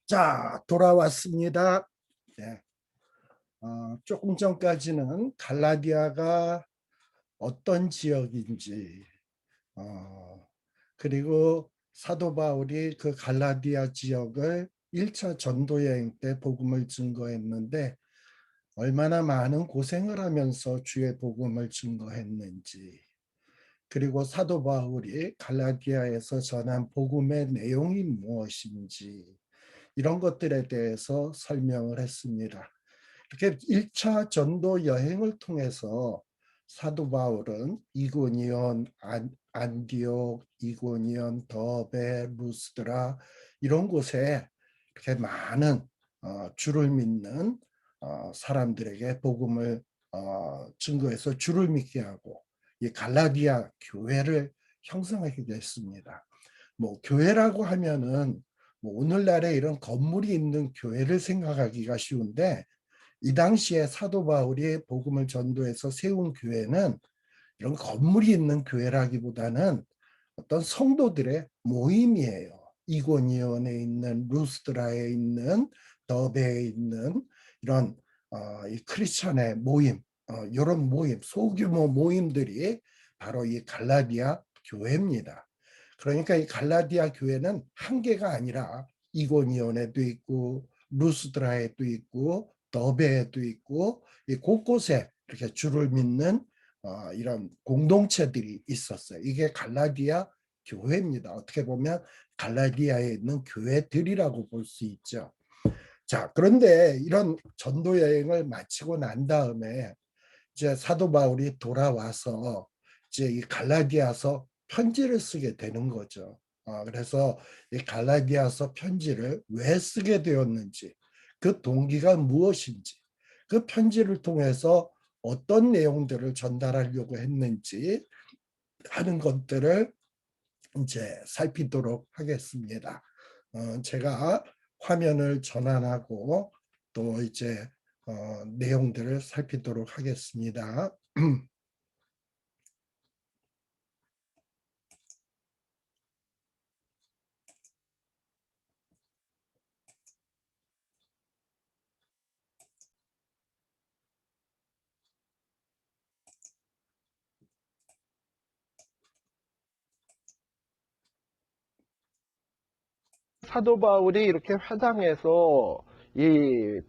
자, 돌아왔습니다. 네. 조금 전까지는 갈라디아가 어떤 지역인지, 어, 그리고 사도 바울이 그 갈라디아 지역을 1차 전도 여행 때 복음을 증거했는데 얼마나 많은 고생을 하면서 주의 복음을 증거했는지, 그리고 사도 바울이 갈라디아에서 전한 복음의 내용이 무엇인지 이런 것들에 대해서 설명을 했습니다. 이렇게 1차 전도 여행을 통해서 사도 바울은 이고니온, 안디옥, 이고니온, 더베, 루스드라 이런 곳에 이렇게 많은 주를 믿는 사람들에게 복음을 증거해서 주를 믿게 하고 이 갈라디아 교회를 형성하게 됐습니다. 뭐 교회라고 하면은 뭐 오늘날에 이런 건물이 있는 교회를 생각하기가 쉬운데 이 당시에 사도 바울이 복음을 전도해서 세운 교회는 이런 건물이 있는 교회라기보다는 어떤 성도들의 모임이에요. 이고니온에 있는 루스드라에 있는 더베에 있는 이런 이 크리스천의 모임, 이런 모임, 소규모 모임들이 바로 이 갈라디아 교회입니다. 그러니까 이 갈라디아 교회는 한 개가 아니라 이고니온에도 있고 루스드라에도 있고 더베에도 있고 이 곳곳에 이렇게 주를 믿는 이런 공동체들이 있었어요. 이게 갈라디아 교회입니다. 어떻게 보면 갈라디아에 있는 교회들이라고 볼 수 있죠. 자, 그런데 이런 전도 여행을 마치고 난 다음에 이제 사도 바울이 돌아와서 이제 이 갈라디아서 편지를 쓰게 되는 거죠. 그래서 이 갈라디아서 편지를 왜 쓰게 되었는지, 그 동기가 무엇인지, 그 편지를 통해서 어떤 내용들을 전달하려고 했는지 하는 것들을 이제 살피도록 하겠습니다. 제가 화면을 전환하고 또 이제 내용들을 살피도록 하겠습니다. 사도 바울이 이렇게 회당에서 이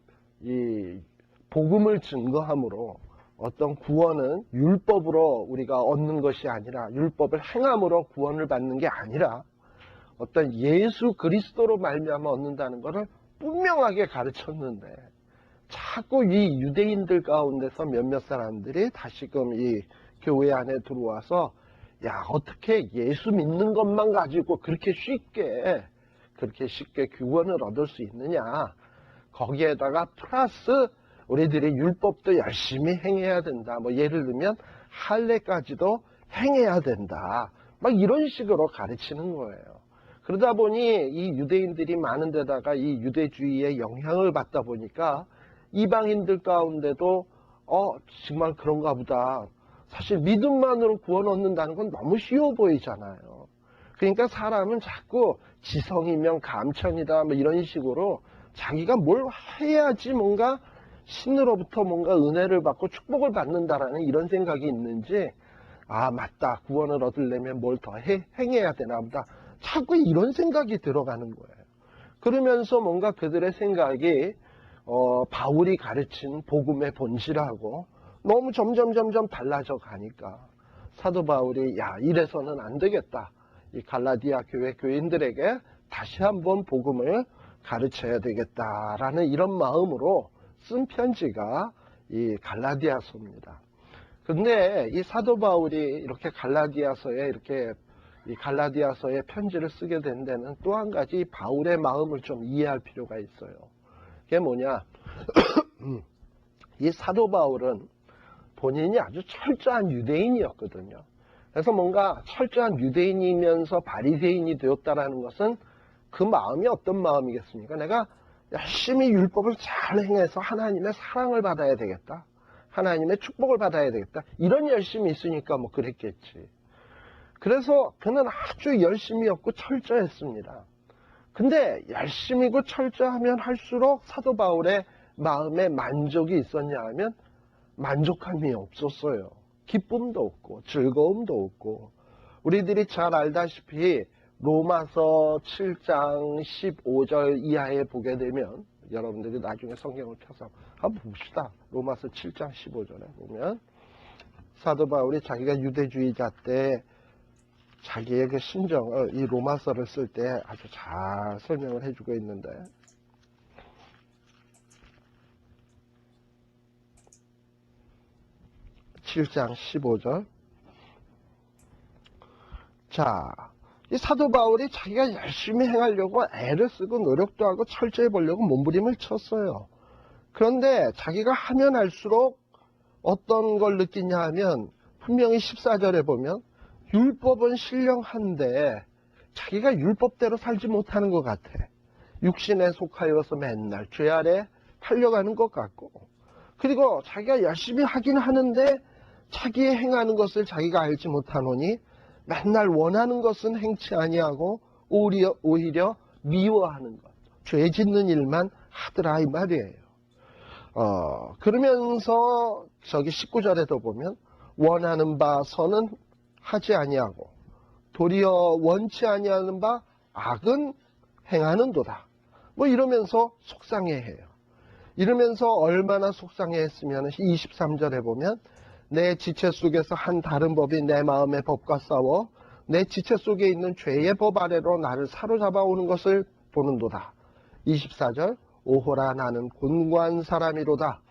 복음을 증거함으로 어떤 구원은 율법으로 우리가 얻는 것이 아니라 율법을 행함으로 구원을 받는 게 아니라 어떤 예수 그리스도로 말미암아 얻는다는 것을 분명하게 가르쳤는데 자꾸 이 유대인들 가운데서 몇몇 사람들이 다시금 이 교회 안에 들어와서 야 어떻게 예수 믿는 것만 가지고 그렇게 쉽게 구원을 얻을 수 있느냐. 거기에다가 플러스 우리들이 율법도 열심히 행해야 된다. 뭐 예를 들면 할례까지도 행해야 된다. 막 이런 식으로 가르치는 거예요. 그러다 보니 이 유대인들이 많은 데다가 이 유대주의의 영향을 받다 보니까 이방인들 가운데도 정말 그런가 보다. 사실 믿음만으로 구원 얻는다는 건 너무 쉬워 보이잖아요. 그러니까 사람은 자꾸 지성이면 감천이다 뭐 이런 식으로 자기가 뭘 해야지 뭔가 신으로부터 뭔가 은혜를 받고 축복을 받는다라는 이런 생각이 있는지 맞다 구원을 얻으려면 뭘 더 행해야 되나 보다 자꾸 이런 생각이 들어가는 거예요. 그러면서 뭔가 그들의 생각이 바울이 가르친 복음의 본질하고 너무 점점 달라져 가니까 사도 바울이 야 이래서는 안 되겠다. 이 갈라디아 교회 교인들에게 다시 한번 복음을 가르쳐야 되겠다라는 이런 마음으로 쓴 편지가 이 갈라디아서입니다. 근데 이 사도 바울이 이렇게 갈라디아서에 이렇게 이 갈라디아서에 편지를 쓰게 된 데는 또 한 가지 바울의 마음을 좀 이해할 필요가 있어요. 그게 뭐냐? 이 사도 바울은 본인이 아주 철저한 유대인이었거든요. 그래서 뭔가 철저한 유대인이면서 바리새인이 되었다라는 것은 그 마음이 어떤 마음이겠습니까? 내가 열심히 율법을 잘 행해서 하나님의 사랑을 받아야 되겠다. 하나님의 축복을 받아야 되겠다. 이런 열심이 있으니까 뭐 그랬겠지. 그래서 그는 아주 열심히였고 철저했습니다. 근데 열심히고 철저하면 할수록 사도 바울의 마음에 만족이 있었냐 하면 만족함이 없었어요. 기쁨도 없고 즐거움도 없고. 우리들이 잘 알다시피 로마서 7장 15절 이하에 보게 되면, 여러분들이 나중에 성경을 펴서 한번 봅시다. 로마서 7장 15절에 보면 사도 바울이 자기가 유대주의자 때 자기의 그 심정을 이 로마서를 쓸 때 아주 잘 설명을 해주고 있는데, (7장 15절) 자, 이 사도 바울이 자기가 열심히 행하려고 애를 쓰고 노력도 하고 철저히 보려고 몸부림을 쳤어요. 그런데 자기가 하면 할수록 어떤 걸 느끼냐 하면, 분명히 14절에 보면 율법은 신령한데 자기가 율법대로 살지 못하는 것 같아. 육신에 속하여서 맨날 죄 아래 팔려가는 것 같고, 그리고 자기가 열심히 하긴 하는데 자기의 행하는 것을 자기가 알지 못하노니 맨날 원하는 것은 행치 아니하고 오히려 미워하는 것, 죄 짓는 일만 하더라 이 말이에요. 그러면서 저기 19절에도 보면 원하는 바 선은 하지 아니하고 도리어 원치 아니하는 바 악은 행하는도다. 뭐 이러면서 속상해해요. 이러면서 얼마나 속상해했으면 23절에 보면 내 지체 속에서 한 다른 법이 내 마음의 법과 싸워 내 지체 속에 있는 죄의 법 아래로 나를 사로잡아 오는 것을 보는도다. 24절 오호라 나는 곤고한 사람이로다.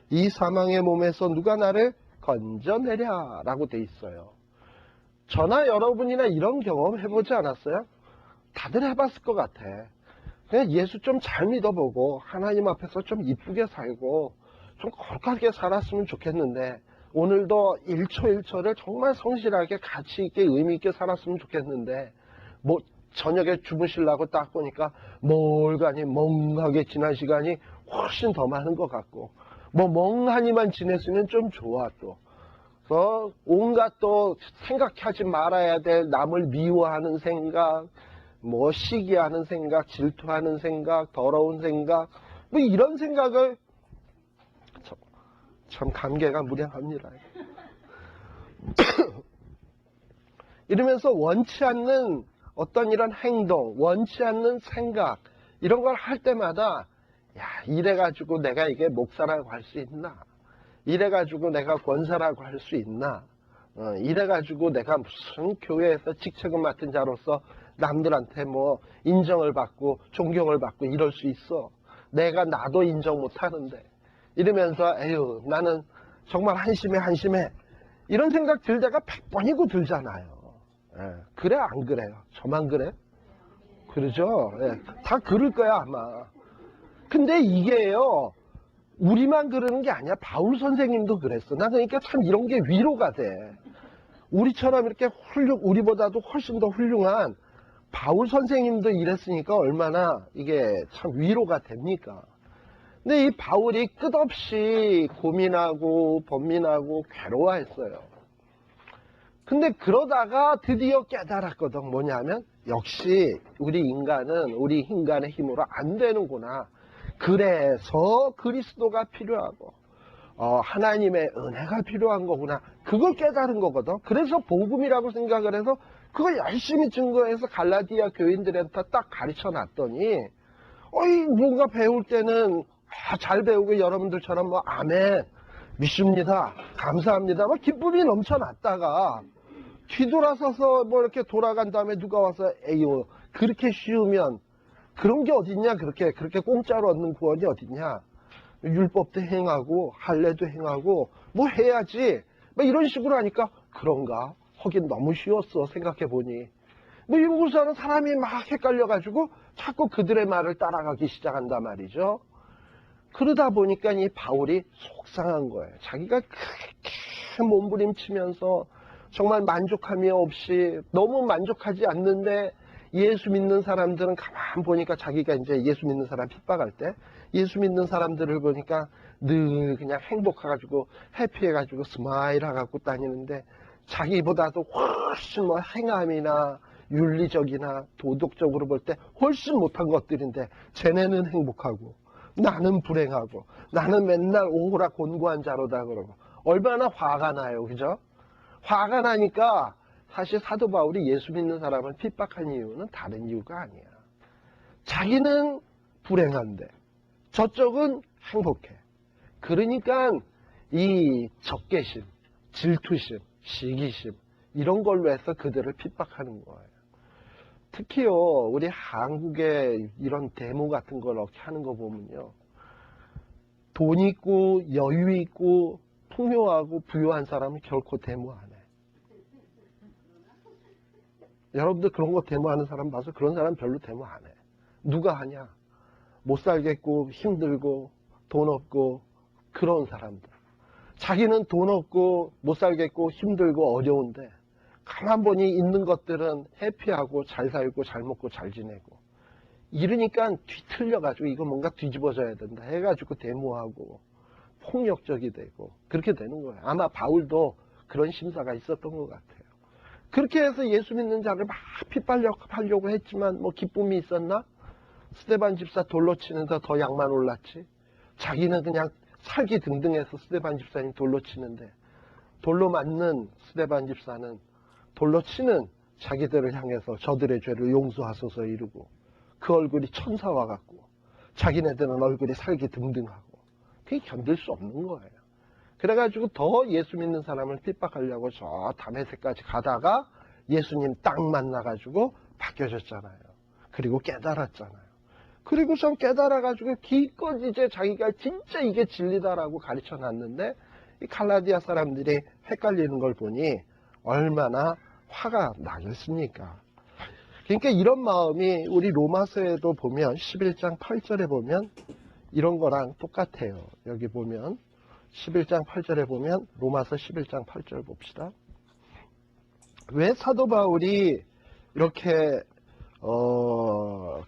이 사망의 몸에서 누가 나를 건져내랴 라고 돼 있어요. 저나 여러분이나 이런 경험 해보지 않았어요? 다들 해봤을 것 같아. 그냥 예수 좀 잘 믿어보고 하나님 앞에서 좀 이쁘게 살고 좀 거룩하게 살았으면 좋겠는데, 오늘도 1초 1초를 정말 성실하게 가치 있게 의미 있게 살았으면 좋겠는데, 뭐 저녁에 주무시려고 딱 보니까 멀가니 멍하게 지난 시간이 훨씬 더 많은 것 같고, 뭐 멍하니만 지냈으면 좀 좋아. 또 온갖 또 생각하지 말아야 될 남을 미워하는 생각, 뭐 시기하는 생각, 질투하는 생각, 더러운 생각, 뭐 이런 생각을 참 감개가 무량합니다. 이러면서 원치 않는 어떤 이런 행동, 원치 않는 생각, 이런 걸 할 때마다 야, 이래가지고 내가 이게 목사라고 할 수 있나? 이래가지고 내가 권사라고 할 수 있나? 이래가지고 내가 무슨 교회에서 직책을 맡은 자로서 남들한테 뭐 인정을 받고 존경을 받고 이럴 수 있어? 내가 나도 인정 못하는데. 이러면서 에휴 나는 정말 한심해 이런 생각 들 때가 100번이고 들잖아요. 그래 안 그래요? 저만 그래? 그러죠? 다 그럴 거야 아마. 근데 이게요 우리만 그러는 게 아니야. 바울 선생님도 그랬어. 나 그러니까 참 이런 게 위로가 돼. 우리처럼 이렇게 우리보다도 훨씬 더 훌륭한 바울 선생님도 이랬으니까 얼마나 이게 참 위로가 됩니까? 근데 이 바울이 끝없이 고민하고 번민하고 괴로워했어요. 근데 그러다가 드디어 깨달았거든. 뭐냐면 역시 우리 인간의 힘으로 안 되는구나. 그래서 그리스도가 필요하고 하나님의 은혜가 필요한 거구나. 그걸 깨달은 거거든. 그래서 복음이라고 생각을 해서 그걸 열심히 증거해서 갈라디아 교인들한테 딱 가르쳐 놨더니 뭔가 배울 때는 잘 배우고 여러분들처럼 뭐 아멘 믿습니다 감사합니다 막 기쁨이 넘쳐났다가 뒤돌아서서 뭐 이렇게 돌아간 다음에 누가 와서 에이요 그렇게 쉬우면 그런 게 어딨냐, 그렇게 공짜로 얻는 구원이 어딨냐, 율법도 행하고 할례도 행하고 뭐 해야지 뭐 이런 식으로 하니까 그런가 하긴 너무 쉬웠어 생각해보니. 뭐 이러고서는 사람이 막 헷갈려가지고 자꾸 그들의 말을 따라가기 시작한단 말이죠. 그러다 보니까 이 바울이 속상한 거예요. 자기가 그렇게 몸부림치면서 정말 만족함이 없이 너무 만족하지 않는데 예수 믿는 사람들은 가만 보니까 자기가 이제 예수 믿는 사람 핍박할 때 예수 믿는 사람들을 보니까 늘 그냥 행복해가지고 해피해가지고 스마일 해갖고 다니는데 자기보다도 훨씬 뭐 행함이나 윤리적이나 도덕적으로 볼 때 훨씬 못한 것들인데 쟤네는 행복하고 나는 불행하고 나는 맨날 오호라 곤고한 자로다 그러고 얼마나 화가 나요. 그죠? 화가 나니까 사실 사도 바울이 예수 믿는 사람을 핍박한 이유는 다른 이유가 아니야. 자기는 불행한데 저쪽은 행복해. 그러니까 이 적개심, 질투심, 시기심 이런 걸로 해서 그들을 핍박하는 거예요. 특히요 우리 한국의 이런 데모 같은 걸 이렇게 하는 거 보면요, 돈 있고 여유 있고 풍요하고 부유한 사람은 결코 데모 안 해. 여러분들 그런 거 데모하는 사람 봐서 그런 사람 별로 데모 안 해. 누가 하냐? 못 살겠고 힘들고 돈 없고 그런 사람들. 자기는 돈 없고 못 살겠고 힘들고 어려운데 가만 보니 있는 것들은 해피하고 잘 살고 잘 먹고 잘 지내고, 이러니까 뒤틀려가지고 이거 뭔가 뒤집어져야 된다 해가지고 데모하고 폭력적이 되고 그렇게 되는 거예요. 아마 바울도 그런 심사가 있었던 것 같아요. 그렇게 해서 예수 믿는 자를 막 핍박하려고 했지만 뭐 기쁨이 있었나? 스데반 집사 돌로 치면서 더 양만 올랐지. 자기는 그냥 살기 등등해서 스데반 집사님 돌로 치는데 돌로 맞는 스데반 집사는 돌로 치는 자기들을 향해서 저들의 죄를 용서하소서 이르고 그 얼굴이 천사와 같고 자기네들은 얼굴이 살기 등등하고 그게 견딜 수 없는 거예요. 그래가지고 더 예수 믿는 사람을 핍박하려고 저 다메섹까지 가다가 예수님 딱 만나가지고 바뀌어졌잖아요. 그리고 깨달았잖아요. 그리고선 깨달아가지고 기껏 이제 자기가 진짜 이게 진리다라고 가르쳐 놨는데 이 갈라디아 사람들이 헷갈리는 걸 보니 얼마나 화가 나겠습니까? 그러니까 이런 마음이 우리 로마서에도 보면 11장 8절에 보면 이런 거랑 똑같아요. 여기 보면 11장 8절에 보면 로마서 11장 8절 봅시다. 왜 사도 바울이 이렇게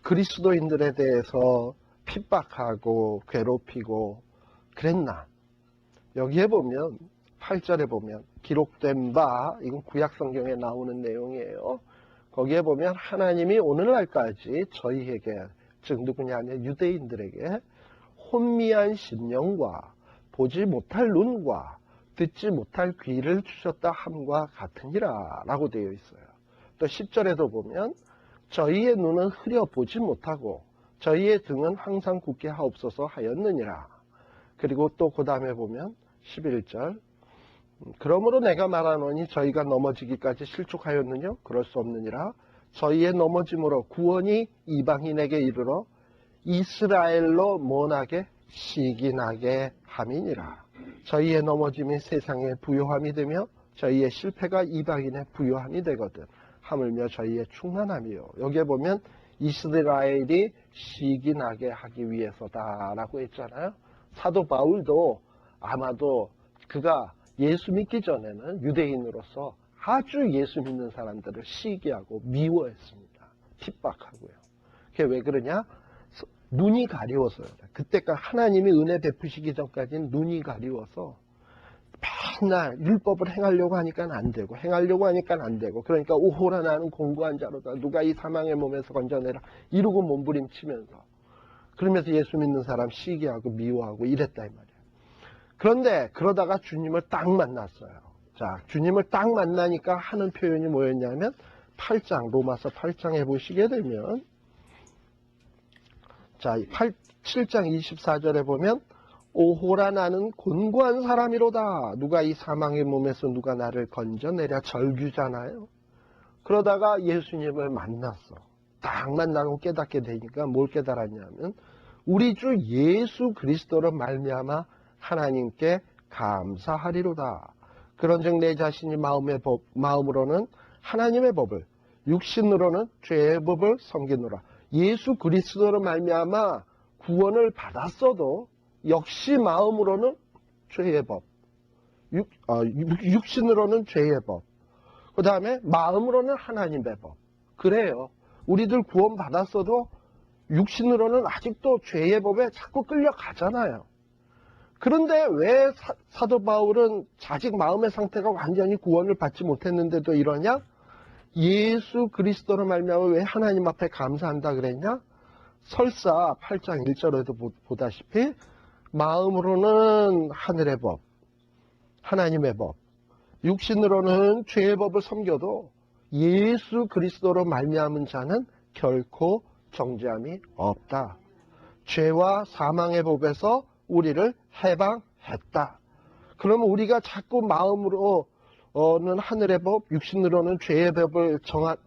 그리스도인들에 대해서 핍박하고 괴롭히고 그랬나? 여기에 보면 8절에 보면 기록된 바, 이건 구약 성경에 나오는 내용이에요. 거기에 보면 하나님이 오늘날까지 저희에게, 즉 누구냐면 유대인들에게 혼미한 심령과 보지 못할 눈과 듣지 못할 귀를 주셨다 함과 같으니라 라고 되어 있어요. 또 10절에도 보면 저희의 눈은 흐려 보지 못하고 저희의 등은 항상 굳게 하옵소서 하였느니라. 그리고 또 그 다음에 보면 11절 그러므로 내가 말하노니 저희가 넘어지기까지 실족하였느냐? 그럴 수 없느니라. 저희의 넘어짐으로 구원이 이방인에게 이르러 이스라엘로 mon하게 시기나게 함이니라. 저희의 넘어짐이 세상의 부요함이 되며 저희의 실패가 이방인의 부요함이 되거든 하물며 저희의 충만함이요. 여기에 보면 이스라엘이 시기나게 하기 위해서다라고 했잖아요. 사도 바울도 아마도 그가 예수 믿기 전에는 유대인으로서 아주 예수 믿는 사람들을 시기하고 미워했습니다. 핍박하고요. 그게 왜 그러냐? 눈이 가리워서요. 그때까지 하나님이 은혜 베푸시기 전까지는 눈이 가리워서 맨날 율법을 행하려고 하니까 안 되고 행하려고 하니까 안 되고, 그러니까 오호라 나는 공고한 자로다 누가 이 사망의 몸에서 건져내라 이러고 몸부림치면서 그러면서 예수 믿는 사람 시기하고 미워하고 이랬다 이 말이에요. 그런데 그러다가 주님을 딱 만났어요. 자, 주님을 딱 만나니까 하는 표현이 뭐였냐면 8장, 로마서 8장에 보시게 되면 자, 7장 24절에 보면 오호라 나는 곤고한 사람이로다 누가 이 사망의 몸에서 누가 나를 건져내랴 절규잖아요. 그러다가 예수님을 만났어. 딱 만나고 깨닫게 되니까 뭘 깨달았냐면 우리 주 예수 그리스도로 말미암아 하나님께 감사하리로다. 그런즉 내 자신이 마음으로는 하나님의 법을, 육신으로는 죄의 법을 섬기노라. 예수 그리스도로 말미암아 구원을 받았어도 역시 마음으로는 죄의 법, 육신으로는 죄의 법, 그 다음에 마음으로는 하나님의 법. 그래요. 우리들 구원 받았어도 육신으로는 아직도 죄의 법에 자꾸 끌려가잖아요. 그런데 왜 사도 바울은 아직 마음의 상태가 완전히 구원을 받지 못했는데도 이러냐? 예수 그리스도로 말미암아 왜 하나님 앞에 감사한다 그랬냐? 설사 8장 1절에도 보다시피 마음으로는 하늘의 법, 하나님의 법, 육신으로는 죄의 법을 섬겨도 예수 그리스도로 말미암은 자는 결코 정죄함이 없다. 죄와 사망의 법에서 우리를 해방했다. 그러면 우리가 자꾸 마음으로는 하늘의 법, 육신으로는 죄의 법을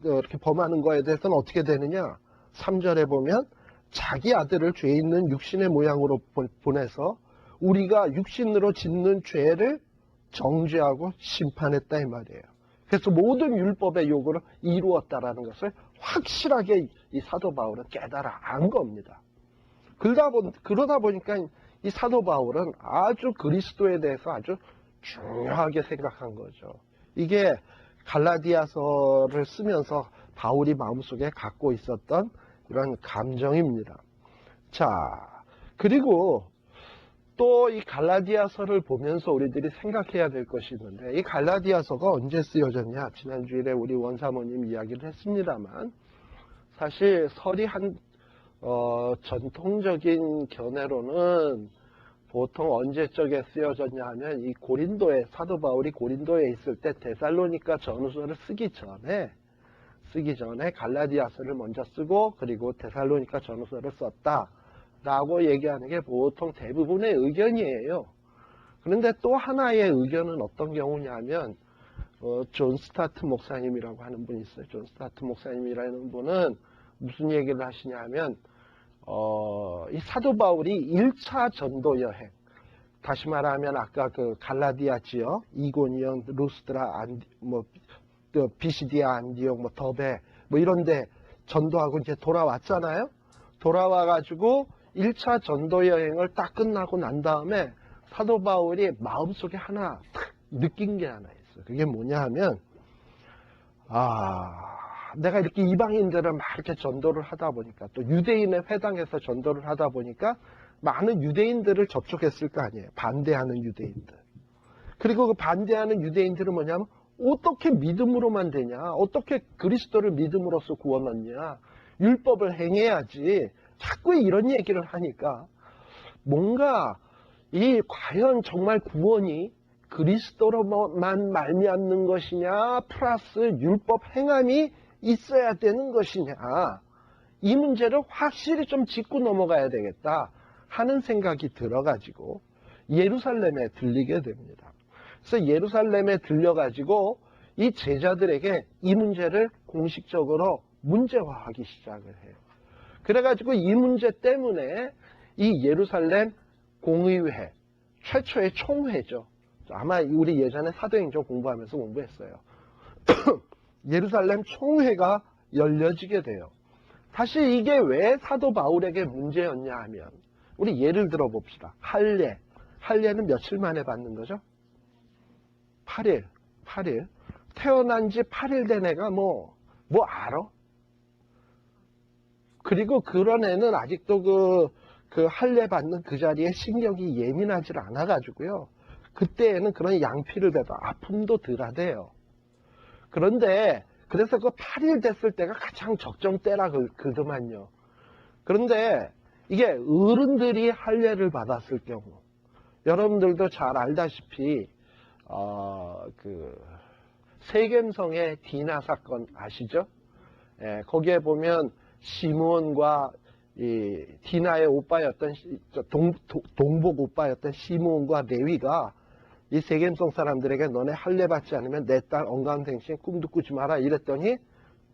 이렇게 범하는 거에 대해서는 어떻게 되느냐? 3절에 보면 자기 아들을 죄 있는 육신의 모양으로 보내서 우리가 육신으로 짓는 죄를 정죄하고 심판했다 이 말이에요. 그래서 모든 율법의 요구를 이루었다라는 것을 확실하게 이 사도 바울은 깨달아 안 겁니다. 그러다 보니까 이 사도 바울은 아주 그리스도에 대해서 아주 중요하게 생각한 거죠. 이게 갈라디아서를 쓰면서 바울이 마음속에 갖고 있었던 이런 감정입니다. 자, 그리고 또 이 갈라디아서를 보면서 우리들이 생각해야 될 것이 있는데, 이 갈라디아서가 언제 쓰여졌냐? 지난주일에 우리 원사모님 이야기를 했습니다만, 사실 설이 전통적인 견해로는 보통 언제적에 쓰여졌냐 하면 이 고린도에, 사도 바울이 고린도에 있을 때 데살로니가 전후서를 쓰기 전에 갈라디아서를 먼저 쓰고 그리고 데살로니가 전후서를 썼다라고 얘기하는 게 보통 대부분의 의견이에요. 그런데 또 하나의 의견은 어떤 경우냐면 존 스타트 목사님이라고 하는 분이 있어요. 존 스타트 목사님이라는 분은 무슨 얘기를 하시냐면 이 사도 바울이 1차 전도 여행, 다시 말하면 아까 그 갈라디아 지역, 이고니온, 루스드라, 비시디아, 안디옥, 더베, 이런데 전도하고 이제 돌아왔잖아요. 돌아와가지고 1차 전도 여행을 딱 끝나고 난 다음에 사도 바울이 마음속에 하나 탁 느낀 게 하나 있어요. 그게 뭐냐 하면, 내가 이렇게 이방인들을 막 이렇게 전도를 하다 보니까, 또 유대인의 회당에서 전도를 하다 보니까 많은 유대인들을 접촉했을 거 아니에요. 반대하는 유대인들. 그리고 그 반대하는 유대인들은 뭐냐면, 어떻게 믿음으로만 되냐? 어떻게 그리스도를 믿음으로써 구원 얻냐? 율법을 행해야지. 자꾸 이런 얘기를 하니까 뭔가 과연 정말 구원이 그리스도로만 말미암는 것이냐? 플러스 율법 행함이 있어야 되는 것이냐? 이 문제를 확실히 좀 짚고 넘어가야 되겠다 하는 생각이 들어가지고 예루살렘에 들리게 됩니다. 그래서 예루살렘에 들려가지고 이 제자들에게 이 문제를 공식적으로 문제화하기 시작을 해요. 그래가지고 이 문제 때문에 이 예루살렘 공의회, 최초의 총회죠. 아마 우리 예전에 사도행전 공부하면서 공부했어요. 예루살렘 총회가 열려지게 돼요. 사실 이게 왜 사도 바울에게 문제였냐 하면, 우리 예를 들어 봅시다. 할례는 며칠 만에 받는 거죠? 8일. 태어난 지 8일 된 애가 뭐 알아? 그리고 그런 애는 아직도 그 할례 받는 그 자리에 신경이 예민하지 않아가지고요. 그때에는 그런 양피를 대도 아픔도 덜하대요. 그런데 그래서 그 8일 됐을 때가 가장 적정 때라 그더만요. 그런데 이게 어른들이 할례를 받았을 경우, 여러분들도 잘 알다시피 그 세겜성의 디나 사건 아시죠? 예, 거기에 보면 시므온과 이 디나의 오빠였던 동복 오빠였던 시므온과 레위가 이 세겜성 사람들에게 너네 할례 받지 않으면 내 딸 언감생신 꿈도 꾸지 마라 이랬더니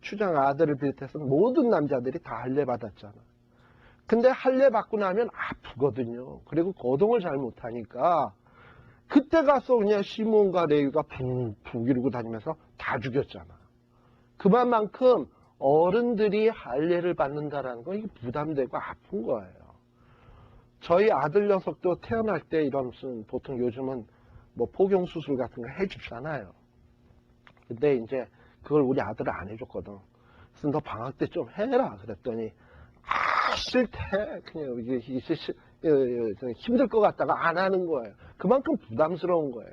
추장 아들을 비롯해서 모든 남자들이 다 할례 받았잖아. 근데 할례 받고 나면 아프거든요. 그리고 거동을 잘 못하니까 그때 가서 그냥 시므온과 레위가 푹 이러고 다니면서 다 죽였잖아. 그만큼 어른들이 할례를 받는다라는 건 이게 부담되고 아픈 거예요. 저희 아들 녀석도 태어날 때 이런 무슨 보통 요즘은 포경 수술 같은 거 해주잖아요. 근데 이제 그걸 우리 아들은 안 해줬거든. 그래서 너 방학 때 좀 해라 그랬더니 싫대. 그냥 이게 힘들 것 같다가 안 하는 거예요. 그만큼 부담스러운 거예요.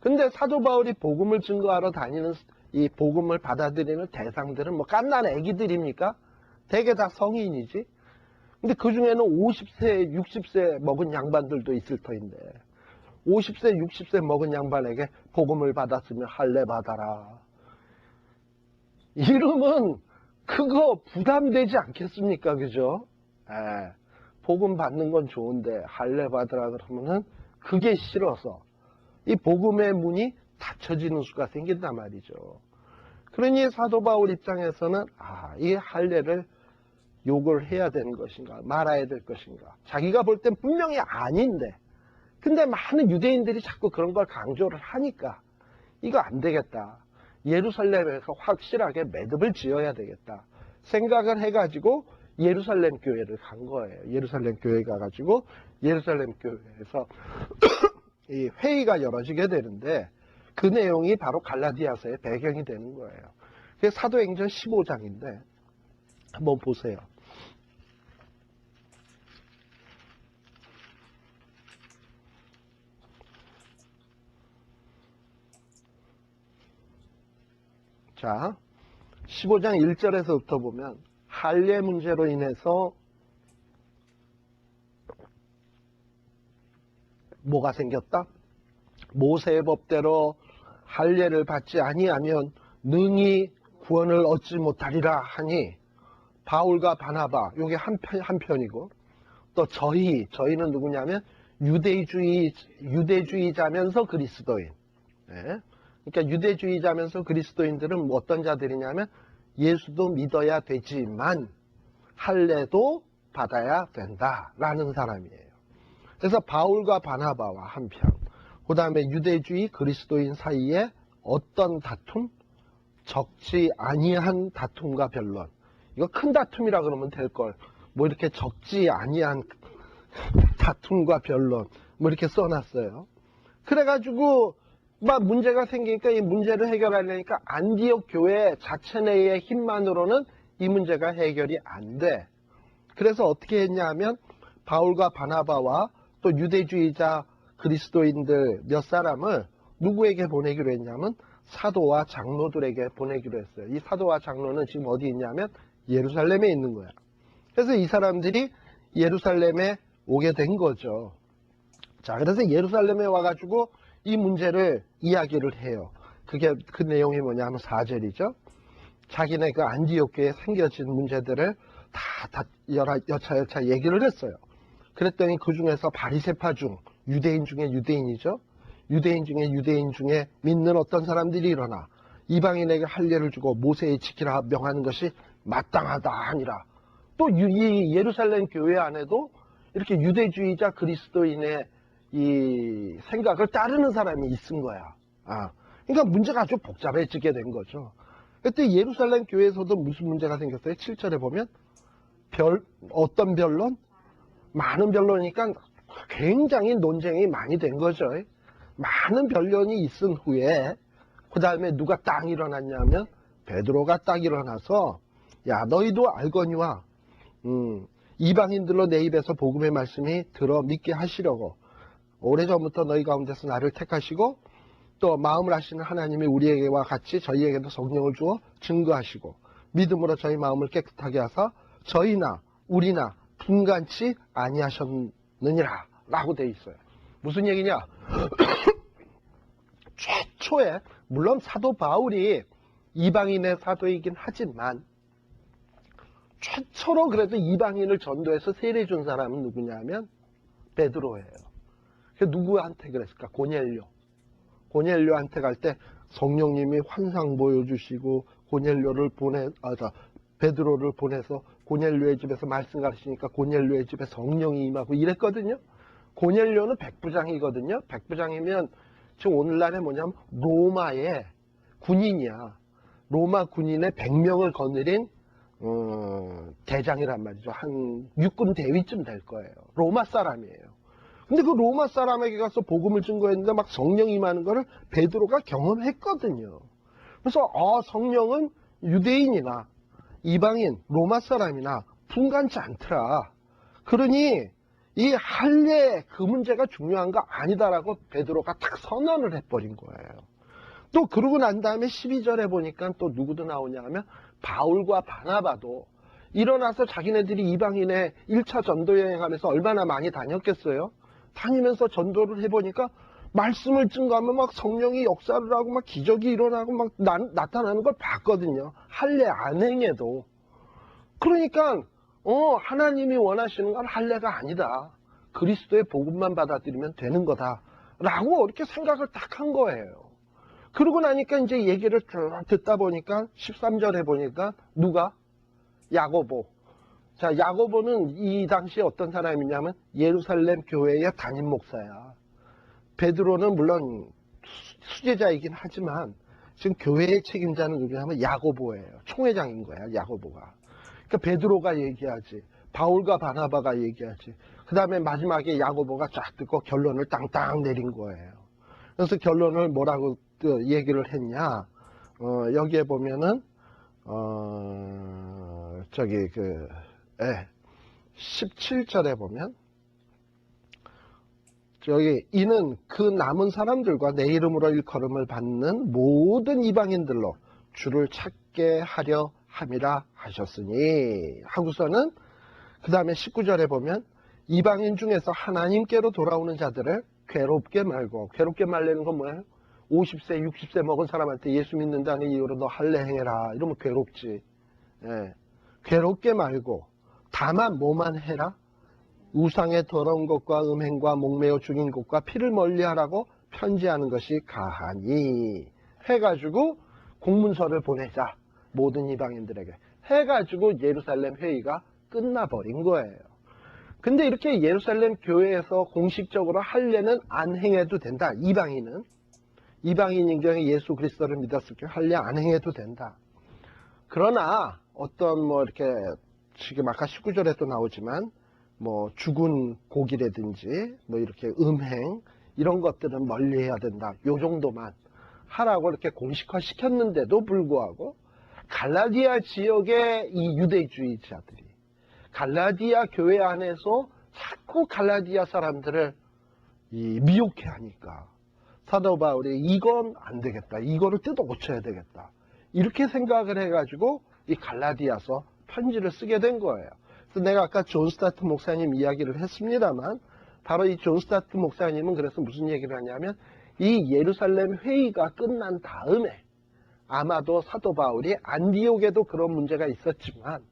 근데 사도 바울이 복음을 증거하러 다니는 이 복음을 받아들이는 대상들은 뭐 갓난 애기들입니까? 대개 다 성인이지. 근데 그 중에는 50세, 60세 먹은 양반들도 있을 터인데 50세, 60세 먹은 양반에게 복음을 받았으면 할례 받아라. 이러면 그거 부담되지 않겠습니까? 그죠? 예, 복음 받는 건 좋은데 할례 받으라 그러면은 그게 싫어서 이 복음의 문이 닫혀지는 수가 생긴단 말이죠. 그러니 사도 바울 입장에서는 이 할례를 욕을 해야 되는 것인가 말아야 될 것인가, 자기가 볼 땐 분명히 아닌데 근데 많은 유대인들이 자꾸 그런 걸 강조를 하니까 이거 안 되겠다, 예루살렘에서 확실하게 매듭을 지어야 되겠다 생각을 해가지고 예루살렘 교회를 간 거예요. 예루살렘 교회 가가지고 예루살렘 교회에서 이 회의가 열어지게 되는데 그 내용이 바로 갈라디아서의 배경이 되는 거예요. 그게 사도행전 15장인데 한번 보세요. 자, 15장 1절에서부터 보면 할례 문제로 인해서 뭐가 생겼다? 모세의 법대로 할례를 받지 아니하면 능히 구원을 얻지 못하리라 하니 바울과 바나바, 요게 한편이고 또 저희는 누구냐면 유대주의자면서 그리스도인. 네. 그러니까 유대주의자면서 그리스도인들은 뭐 어떤 자들이냐면 예수도 믿어야 되지만 할례도 받아야 된다라는 사람이에요. 그래서 바울과 바나바와 한편, 그 다음에 유대주의 그리스도인 사이에 어떤 다툼? 적지 아니한 다툼과 변론. 이거 큰 다툼이라 그러면 될걸. 뭐 이렇게 적지 아니한 다툼과 변론 뭐 이렇게 써놨어요. 그래가지고 막 문제가 생기니까 이 문제를 해결하려니까 안디옥 교회 자체 내의 힘만으로는 이 문제가 해결이 안 돼. 그래서 어떻게 했냐 하면 바울과 바나바와 또 유대주의자 그리스도인들 몇 사람을 누구에게 보내기로 했냐면 사도와 장로들에게 보내기로 했어요. 이 사도와 장로는 지금 어디 있냐면 예루살렘에 있는 거야. 그래서 이 사람들이 예루살렘에 오게 된 거죠. 자, 그래서 예루살렘에 와가지고 이 문제를 이야기를 해요. 그게 그 내용이 뭐냐면 4절이죠. 자기네 그 안디옥 교회에 생겨진 문제들을 다 여차여차 얘기를 했어요. 그랬더니 그 중에서 바리새파 중 유대인 중에 유대인이죠. 유대인 중에 믿는 어떤 사람들이 일어나 이방인에게 할례를 주고 모세의 지키라 명하는 것이 마땅하다 하니라. 또 이 예루살렘 교회 안에도 이렇게 유대주의자 그리스도인의 이 생각을 따르는 사람이 있은 거야. 그러니까 문제가 아주 복잡해지게 된 거죠. 그때 예루살렘 교회에서도 무슨 문제가 생겼어요? 7절에 보면 어떤 변론? 많은 변론이니까 굉장히 논쟁이 많이 된 거죠. 많은 변론이 있은 후에 그 다음에 누가 딱 일어났냐면 베드로가 딱 일어나서 야 너희도 알거니와 이방인들로 내 입에서 복음의 말씀이 들어 믿게 하시려고 오래전부터 너희 가운데서 나를 택하시고 또 마음을 아시는 하나님이 우리에게와 같이 저희에게도 성령을 주어 증거하시고 믿음으로 저희 마음을 깨끗하게 하사 저희나 우리나 분간치 아니하셨느니라 라고 돼 있어요. 무슨 얘기냐? 최초에 물론 사도 바울이 이방인의 사도이긴 하지만 최초로 그래도 이방인을 전도해서 세례 준 사람은 누구냐면 베드로예요. 그 누구한테 그랬을까? 고넬료한테 갈 때 성령님이 환상 보여주시고 베드로를 보내서 고넬료의 집에서 말씀 가르치니까 고넬료의 집에 성령이 임하고 이랬거든요. 고넬료는 백부장이거든요. 백부장이면 지금 오늘날에 뭐냐면 로마의 군인이야. 로마 군인의 100명을 거느린 대장이란 말이죠. 한 육군 대위쯤 될 거예요. 로마 사람이에요. 근데 그 로마 사람에게 가서 복음을 증거했는데 막 성령이 임하는 거를 베드로가 경험했거든요. 그래서 성령은 유대인이나 이방인, 로마 사람이나 분간치 않더라. 그러니 이 할례 그 문제가 중요한 거 아니다라고 베드로가 딱 선언을 해버린 거예요. 또 그러고 난 다음에 12절에 보니까 또 누구도 나오냐 하면 바울과 바나바도 일어나서 자기네들이 이방인의 1차 전도 여행하면서 얼마나 많이 다녔겠어요. 다니면서 전도를 해보니까 말씀을 증거하면 막 성령이 역사를 하고 막 기적이 일어나고 막 나타나는 걸 봤거든요. 할례 안 행해도. 그러니까 하나님이 원하시는 건 할례가 아니다. 그리스도의 복음만 받아들이면 되는 거다. 라고 이렇게 생각을 딱 한 거예요. 그러고 나니까 이제 얘기를 쭉 듣다 보니까 13절에 보니까 누가? 야고보. 자, 야고보는 이 당시에 어떤 사람이냐면 예루살렘 교회의 담임 목사야. 베드로는 물론 수제자이긴 하지만 지금 교회의 책임자는 누구냐면 야고보예요. 총회장인 거야, 야고보가. 그러니까 베드로가 얘기하지. 바울과 바나바가 얘기하지. 그 다음에 마지막에 야고보가 쫙 듣고 결론을 땅땅 내린 거예요. 그래서 결론을 뭐라고 얘기를 했냐. 여기에 보면은, 17절에 보면, 이는 그 남은 사람들과 내 이름으로 일컬음을 받는 모든 이방인들로 주를 찾게 하려 함이라 하셨으니 하고서는 그 다음에 19절에 보면 이방인 중에서 하나님께로 돌아오는 자들을 괴롭게 말고, 괴롭게 말리는 건 뭐예요? 50세 60세 먹은 사람한테 예수 믿는다는 이유로 너 할례 행해라 이러면 괴롭지. 예. 괴롭게 말고 다만 뭐만 해라? 우상의 더러운 것과 음행과 목매어 죽인 것과 피를 멀리하라고 편지하는 것이 가하니 해가지고 공문서를 보내자. 모든 이방인들에게 해가지고 예루살렘 회의가 끝나버린 거예요. 근데 이렇게 예루살렘 교회에서 공식적으로 할례는 안 행해도 된다. 이방인인 경우에 예수 그리스도를 믿었을 때 할례 안 행해도 된다. 그러나 어떤 이렇게 지금 아까 19절에도 나오지만 죽은 고기라든지 이렇게 음행 이런 것들은 멀리해야 된다. 요 정도만 하라고 이렇게 공식화 시켰는데도 불구하고 갈라디아 지역의 이 유대주의자들이 갈라디아 교회 안에서 자꾸 갈라디아 사람들을 미혹해 하니까 사도 바울이 이건 안 되겠다. 이거를 뜯어 고쳐야 되겠다. 이렇게 생각을 해가지고 이 갈라디아서 편지를 쓰게 된 거예요. 그래서 내가 아까 존 스타트 목사님 이야기를 했습니다만 바로 이 존 스타트 목사님은 그래서 무슨 얘기를 하냐면 이 예루살렘 회의가 끝난 다음에 아마도 사도 바울이 안디옥에도 그런 문제가 있었지만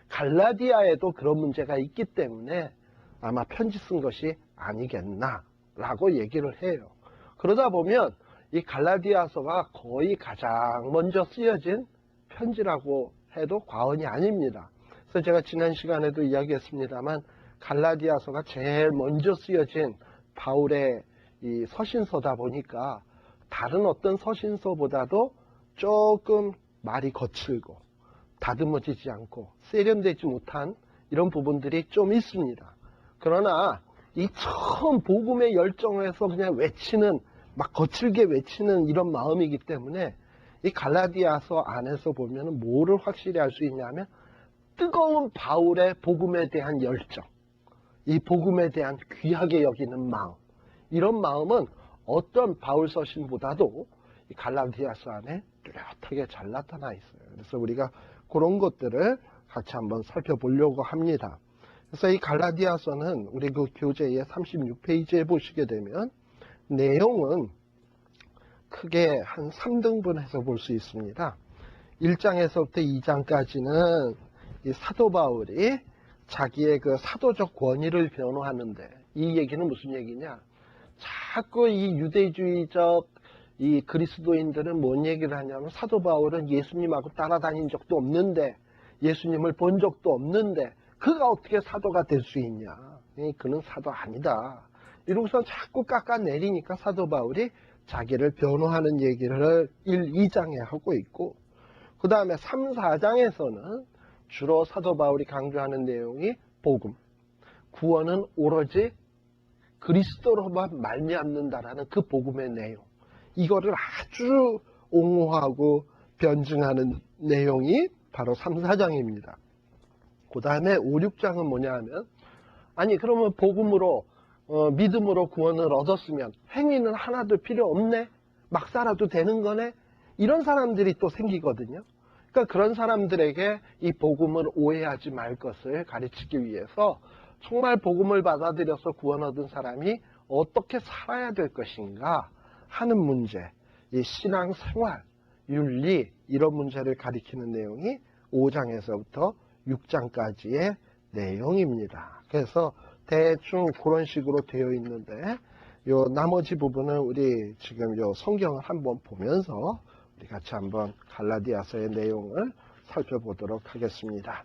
갈라디아에도 그런 문제가 있기 때문에 아마 편지 쓴 것이 아니겠나라고 얘기를 해요. 그러다 보면 이 갈라디아서가 거의 가장 먼저 쓰여진 편지라고 해도 과언이 아닙니다. 그래서 제가 지난 시간에도 이야기했습니다만 갈라디아서가 제일 먼저 쓰여진 바울의 이 서신서다 보니까 다른 어떤 서신서보다도 조금 말이 거칠고 다듬어지지 않고 세련되지 못한 이런 부분들이 좀 있습니다. 그러나 이 처음 복음의 열정에서 그냥 외치는 막 거칠게 외치는 이런 마음이기 때문에 이 갈라디아서 안에서 보면 뭐를 확실히 알 수 있냐면 뜨거운 바울의 복음에 대한 열정, 이 복음에 대한 귀하게 여기는 마음, 이런 마음은 어떤 바울 서신보다도 이 갈라디아서 안에 뚜렷하게 잘 나타나 있어요. 그래서 우리가 그런 것들을 같이 한번 살펴보려고 합니다. 그래서 이 갈라디아서는 우리 그 교재의 36페이지에 보시게 되면 내용은 크게 한 3등분해서 볼 수 있습니다. 1장에서부터 2장까지는 이 사도 바울이 자기의 그 사도적 권위를 변호하는데, 이 얘기는 무슨 얘기냐? 자꾸 이 유대주의적 이 그리스도인들은 뭔 얘기를 하냐면 사도 바울은 예수님하고 따라다닌 적도 없는데, 예수님을 본 적도 없는데 그가 어떻게 사도가 될 수 있냐? 그는 사도 아니다. 이러고서 자꾸 깎아내리니까 사도 바울이 자기를 변호하는 얘기를 1, 2장에 하고 있고, 그 다음에 3, 4장에서는 주로 사도 바울이 강조하는 내용이 복음, 구원은 오로지 그리스도로만 말미암는다라는 그 복음의 내용, 이거를 아주 옹호하고 변증하는 내용이 바로 3, 4장입니다. 그 다음에 5, 6장은 뭐냐 하면, 아니 그러면 복음으로 믿음으로 구원을 얻었으면 행위는 하나도 필요 없네? 막 살아도 되는 거네? 이런 사람들이 또 생기거든요. 그러니까 그런 사람들에게 이 복음을 오해하지 말 것을 가르치기 위해서 정말 복음을 받아들여서 구원 얻은 사람이 어떻게 살아야 될 것인가 하는 문제, 이 신앙생활, 윤리 이런 문제를 가리키는 내용이 5장에서부터 6장까지의 내용입니다. 그래서 대충 그런 식으로 되어 있는데 요 나머지 부분은 우리 지금 요 성경을 한번 보면서 우리 같이 한번 갈라디아서의 내용을 살펴보도록 하겠습니다.